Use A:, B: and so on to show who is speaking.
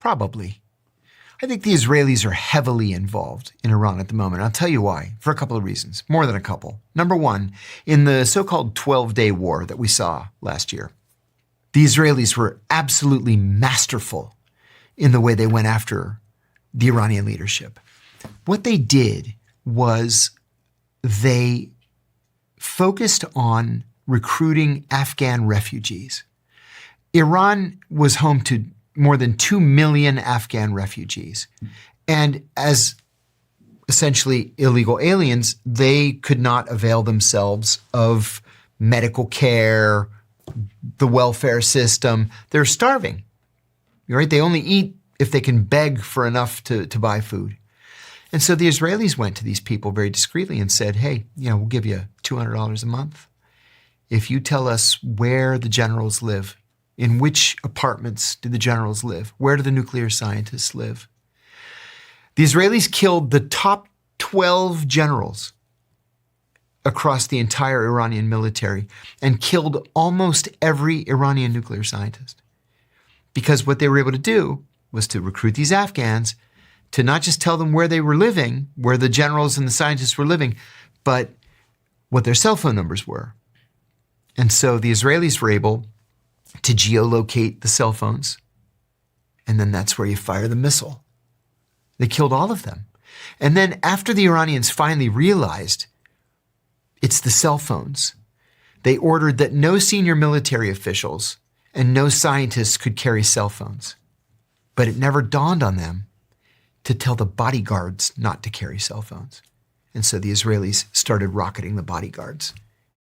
A: Probably. I think the Israelis are heavily involved in Iran at the moment. I'll tell you why, for a couple of reasons, more than a couple. Number one, in the so-called 12-day war that we saw last year, the Israelis were absolutely masterful in the way they went after the Iranian leadership. What they did was they focused on recruiting Afghan refugees. Iran was home to more than 2 million Afghan refugees. And as essentially illegal aliens, they could not avail themselves of medical care, the welfare system. They're starving, right? They only eat if they can beg for enough to buy food. And so the Israelis went to these people very discreetly and said, hey, we'll give you $200 a month if you tell us where the generals live. In which apartments do the generals live? Where do the nuclear scientists live? The Israelis killed the top 12 generals across the entire Iranian military and killed almost every Iranian nuclear scientist. Because what they were able to do was to recruit these Afghans to not just tell them where they were living, where the generals and the scientists were living, but what their cell phone numbers were. And so the Israelis were able to geolocate the cell phones, and then that's where you fire the missile. They killed all of them. And then after the Iranians finally realized it's the cell phones, they ordered that no senior military officials and no scientists could carry cell phones. But it never dawned on them to tell the bodyguards not to carry cell phones. And so the Israelis started rocketing the bodyguards.